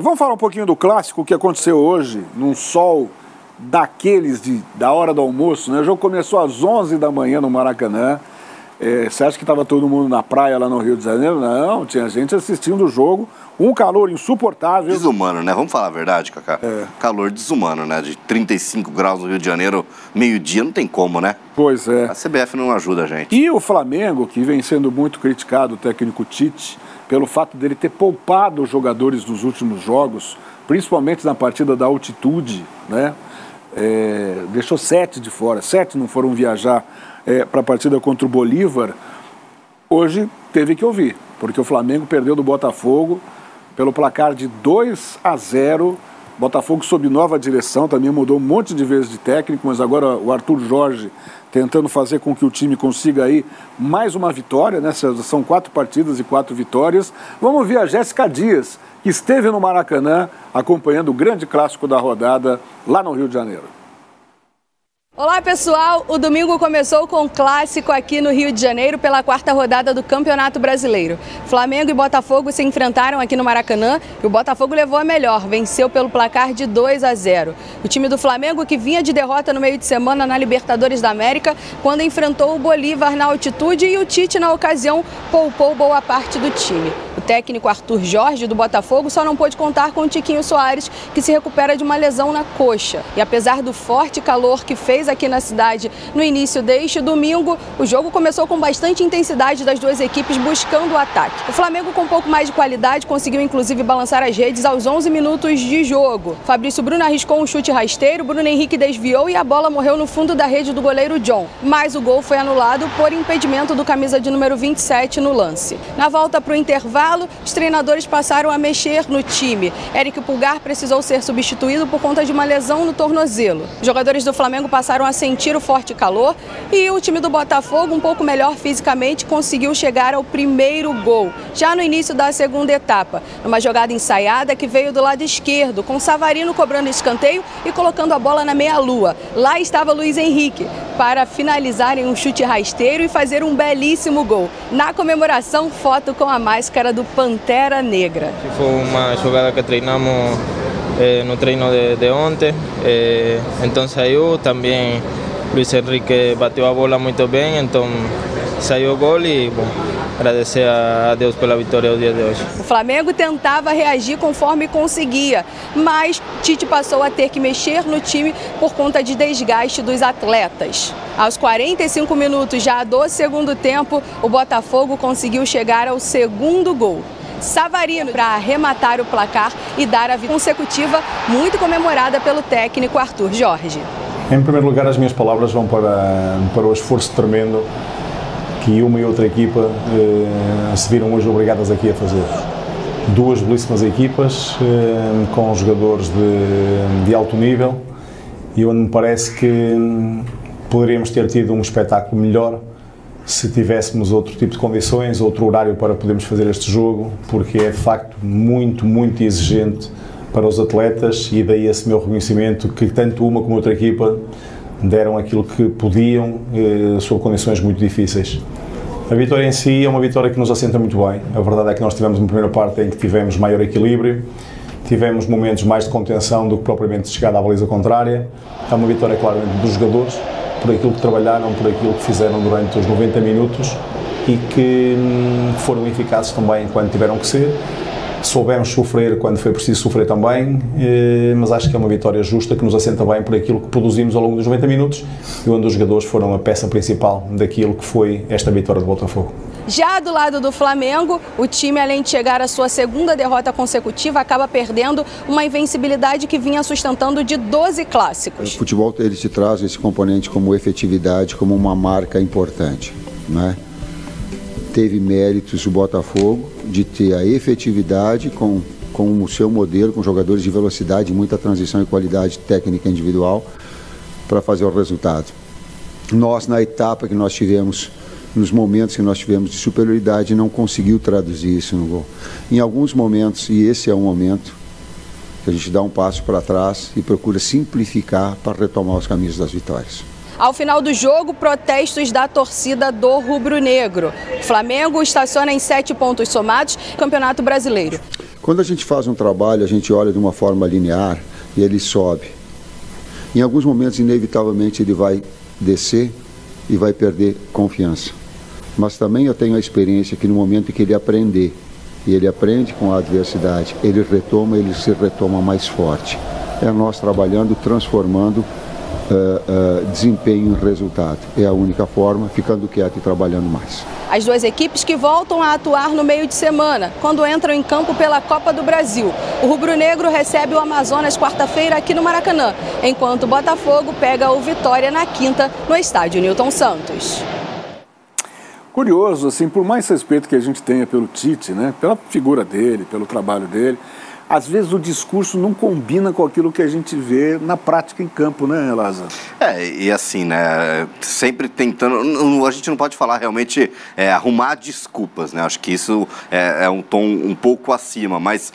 Vamos falar um pouquinho do clássico que aconteceu hoje, num sol daqueles da hora do almoço, né? O jogo começou às 11 da manhã no Maracanã. Você acha que estava todo mundo na praia lá no Rio de Janeiro? Não, tinha gente assistindo o jogo, um calor insuportável. Desumano, né? Vamos falar a verdade, Cacá? Calor desumano, né? De 35 graus no Rio de Janeiro, meio-dia, não tem como, né? Pois é. A CBF não ajuda a gente. E o Flamengo, que vem sendo muito criticado, o técnico Tite, pelo fato dele ter poupado os jogadores dos últimos jogos, principalmente na partida da altitude, né? Deixou 7 de fora, 7 não foram viajar para a partida contra o Bolívar. Hoje teve que ouvir, porque o Flamengo perdeu do Botafogo pelo placar de 2-0. Botafogo sob nova direção, também mudou um monte de vezes de técnico, mas agora o Arthur Jorge tentando fazer com que o time consiga aí mais uma vitória, né? São 4 partidas e 4 vitórias. Vamos ver a Jéssica Dias, que esteve no Maracanã acompanhando o grande clássico da rodada lá no Rio de Janeiro. Olá pessoal, o domingo começou com um clássico aqui no Rio de Janeiro pela 4ª rodada do Campeonato Brasileiro. Flamengo e Botafogo se enfrentaram aqui no Maracanã e o Botafogo levou a melhor, venceu pelo placar de 2-0. O time do Flamengo, que vinha de derrota no meio de semana na Libertadores da América, quando enfrentou o Bolívar na altitude, e o Tite na ocasião poupou boa parte do time. O técnico Arthur Jorge do Botafogo só não pôde contar com o Tiquinho Soares, que se recupera de uma lesão na coxa. E apesar do forte calor que fez aqui na cidade no início deste domingo, o jogo começou com bastante intensidade das duas equipes buscando o ataque. O Flamengo, com um pouco mais de qualidade, conseguiu inclusive balançar as redes aos 11 minutos de jogo. Fabrício Bruno arriscou um chute rasteiro, Bruno Henrique desviou e a bola morreu no fundo da rede do goleiro John. Mas o gol foi anulado por impedimento do camisa de número 27 no lance. Na volta para o intervalo, os treinadores passaram a mexer no time. Eric Pulgar precisou ser substituído por conta de uma lesão no tornozelo. Os jogadores do Flamengo passaram a sentir o forte calor e o time do Botafogo, um pouco melhor fisicamente, conseguiu chegar ao primeiro gol, já no início da segunda etapa, numa jogada ensaiada que veio do lado esquerdo, com Savarino cobrando escanteio e colocando a bola na meia-lua. Lá estava Luiz Henrique para finalizar em um chute rasteiro e fazer um belíssimo gol. Na comemoração, foto com a máscara do Pantera Negra. Foi uma jogada que treinamos no treino de ontem, então saiu também. Luiz Henrique bateu a bola muito bem, então saiu o gol e bom, agradecer a Deus pela vitória do dia de hoje. O Flamengo tentava reagir conforme conseguia, mas Tite passou a ter que mexer no time por conta de desgaste dos atletas. Aos 45 minutos já do segundo tempo, o Botafogo conseguiu chegar ao segundo gol. Savarino para arrematar o placar e dar a vitória consecutiva, muito comemorada pelo técnico Arthur Jorge. Em primeiro lugar, as minhas palavras vão para o esforço tremendo que uma e outra equipa se viram hoje obrigadas aqui a fazer. Duas belíssimas equipas, com jogadores de alto nível, e onde me parece que poderíamos ter tido um espetáculo melhor se tivéssemos outro tipo de condições, outro horário para podermos fazer este jogo, porque é de facto muito, muito exigente para os atletas, e daí esse meu reconhecimento que tanto uma como outra equipa deram aquilo que podiam sob condições muito difíceis. A vitória em si é uma vitória que nos assenta muito bem. A verdade é que nós tivemos uma primeira parte em que tivemos maior equilíbrio, tivemos momentos mais de contenção do que propriamente de chegada à baliza contrária. É uma vitória claramente dos jogadores, por aquilo que trabalharam, por aquilo que fizeram durante os 90 minutos e que foram eficazes também quando tiveram que ser. Soubemos sofrer quando foi preciso sofrer também, mas acho que é uma vitória justa que nos assenta bem por aquilo que produzimos ao longo dos 90 minutos e onde os jogadores foram a peça principal daquilo que foi esta vitória do Botafogo. Já do lado do Flamengo, o time, além de chegar à sua segunda derrota consecutiva, acaba perdendo uma invencibilidade que vinha sustentando de 12 clássicos. O futebol, ele te traz esse componente como efetividade, como uma marca importante, né? Teve méritos o Botafogo de ter a efetividade com o seu modelo, com jogadores de velocidade, muita transição e qualidade técnica individual para fazer o resultado. Nós, na etapa que nós tivemos, nos momentos que nós tivemos de superioridade, não conseguiu traduzir isso no gol. Em alguns momentos, e esse é um momento, que a gente dá um passo para trás e procura simplificar para retomar os caminhos das vitórias. Ao final do jogo, protestos da torcida do rubro-negro. O Flamengo estaciona em 7 pontos somados no Campeonato Brasileiro. Quando a gente faz um trabalho, a gente olha de uma forma linear e ele sobe. Em alguns momentos, inevitavelmente, ele vai descer e vai perder confiança. Mas também eu tenho a experiência que no momento em que ele aprender, e ele aprende com a adversidade, ele se retoma mais forte. É nós trabalhando, transformando desempenho em resultado. É a única forma, ficando quieto e trabalhando mais. As duas equipes que voltam a atuar no meio de semana, quando entram em campo pela Copa do Brasil. O rubro-negro recebe o Amazonas quarta-feira aqui no Maracanã, enquanto o Botafogo pega o Vitória na quinta no estádio Newton Santos. Curioso, assim, por mais respeito que a gente tenha pelo Tite, né, pela figura dele, pelo trabalho dele, às vezes o discurso não combina com aquilo que a gente vê na prática em campo, né, Lázaro? E assim, né, sempre tentando, a gente não pode falar realmente arrumar desculpas, né, acho que isso é um tom um pouco acima, mas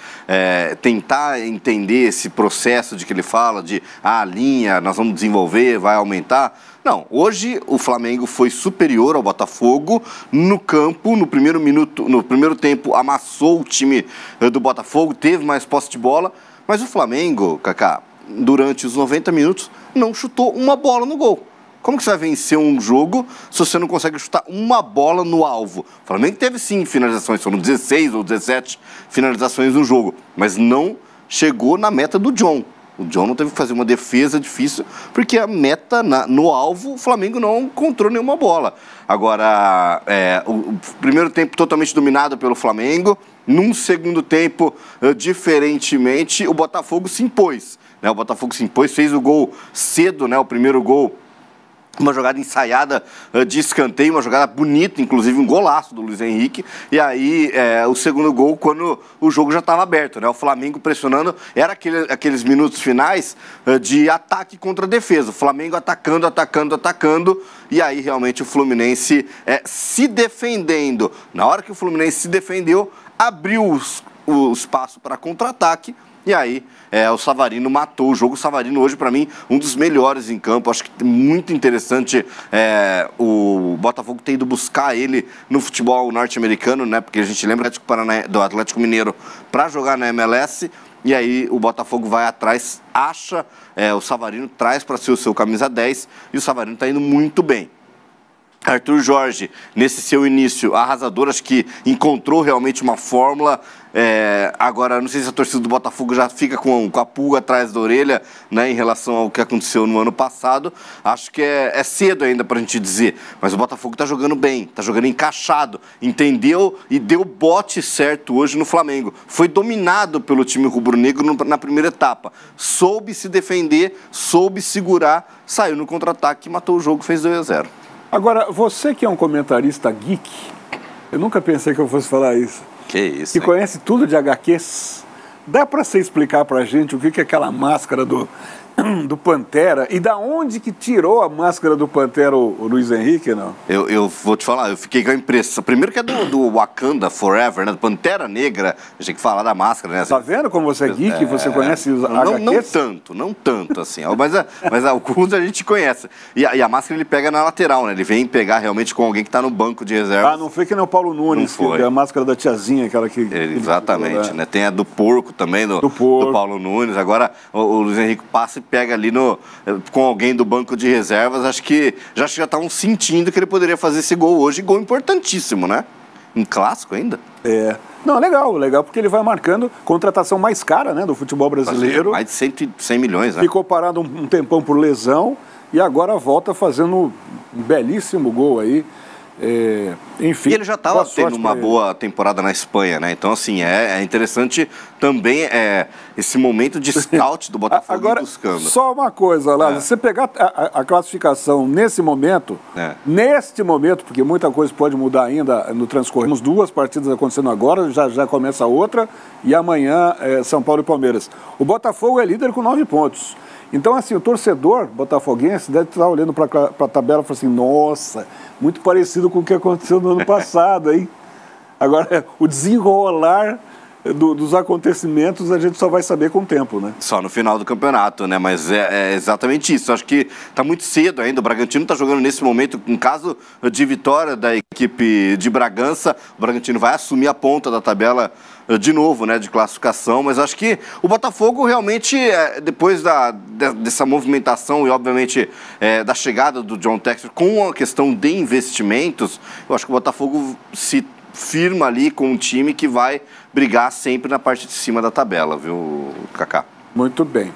tentar entender esse processo de que ele fala, de a linha, nós vamos desenvolver, vai aumentar. Não, hoje o Flamengo foi superior ao Botafogo no campo, no primeiro tempo amassou o time do Botafogo, teve mais posse de bola, mas o Flamengo, Kaká, durante os 90 minutos não chutou uma bola no gol. Como que você vai vencer um jogo se você não consegue chutar uma bola no alvo? O Flamengo teve sim finalizações, foram 16 ou 17 finalizações no jogo, mas não chegou na meta do John. O John não teve que fazer uma defesa difícil, porque a meta no alvo, o Flamengo não encontrou nenhuma bola. Agora, o primeiro tempo totalmente dominado pelo Flamengo. Num segundo tempo, diferentemente, o Botafogo se impôs. Né? O Botafogo se impôs, fez o gol cedo, né? O primeiro gol. Uma jogada ensaiada de escanteio, uma jogada bonita, inclusive um golaço do Luiz Henrique. E aí o segundo gol quando o jogo já estava aberto, né? O Flamengo pressionando, era aqueles minutos finais de ataque contra defesa. O Flamengo atacando, e aí realmente o Fluminense se defendendo. Na hora que o Fluminense se defendeu, abriu o espaço para contra-ataque. E aí, o Savarino matou o jogo. O Savarino hoje, para mim, um dos melhores em campo. Acho que muito interessante o Botafogo ter ido buscar ele no futebol norte-americano, né? Porque a gente lembra do Atlético Mineiro para jogar na MLS. E aí o Botafogo vai atrás, acha o Savarino, traz para ser o seu camisa 10. E o Savarino está indo muito bem. Arthur Jorge, nesse seu início arrasador, acho que encontrou realmente uma fórmula. Agora, não sei se a torcida do Botafogo já fica com a pulga atrás da orelha, né, em relação ao que aconteceu no ano passado. Acho que é cedo ainda para a gente dizer, mas o Botafogo está jogando bem, está jogando encaixado, entendeu e deu bote certo hoje no Flamengo. Foi dominado pelo time rubro-negro na primeira etapa, soube se defender, soube segurar, saiu no contra-ataque, matou o jogo, fez 2-0. Agora, você que é um comentarista geek, eu nunca pensei que eu fosse falar isso. Que isso, que conhece tudo de HQs, dá para você explicar para a gente o que é aquela máscara do Pantera e da onde que tirou a máscara do Pantera o Luiz Henrique, não? Eu vou te falar, eu fiquei com a impressão. Primeiro que é do Wakanda Forever, né? Do Pantera Negra, a gente tem que falar da máscara, né? Tá vendo como você é geek, você conhece os HQs? Não tanto assim, mas alguns a gente conhece. E a máscara ele pega na lateral, né? Ele vem pegar realmente com alguém que tá no banco de reserva. Não foi que nem o Paulo Nunes, que é a máscara da tiazinha, aquela que... Exatamente, né? Tem a do porco também, do Paulo Nunes. Agora o Luiz Henrique passa e pega ali com alguém do banco de reservas. Acho que já estavam sentindo que ele poderia fazer esse gol hoje. Gol importantíssimo, né? Em clássico ainda. Não, legal, porque ele vai marcando contratação mais cara, né, do futebol brasileiro. Mais de 100 milhões, né? Ficou parado um tempão por lesão e agora volta fazendo um belíssimo gol aí. Enfim. E ele já estava tendo uma boa temporada na Espanha, né? Então, assim, é interessante também esse momento de scout do Botafogo. Agora, buscando. Só uma coisa, Lázaro, você pegar a classificação nesse momento, neste momento, porque muita coisa pode mudar ainda no transcorrer. Temos 2 partidas acontecendo agora, já começa outra, e amanhã São Paulo e Palmeiras. O Botafogo é líder com 9 pontos. Então, assim, o torcedor botafoguense deve estar olhando para a tabela e falar assim, nossa, muito parecido com o que aconteceu no ano passado, hein? Agora, o desenrolar dos acontecimentos a gente só vai saber com o tempo, né? Só no final do campeonato, né? Mas é exatamente isso. Acho que está muito cedo ainda. O Bragantino está jogando nesse momento, em caso de vitória da equipe de Bragança, o Bragantino vai assumir a ponta da tabela de novo, né, de classificação, mas acho que o Botafogo realmente, depois dessa movimentação e, obviamente, da chegada do John Textor com a questão de investimentos, eu acho que o Botafogo se firma ali com um time que vai brigar sempre na parte de cima da tabela, viu, Kaká? Muito bem.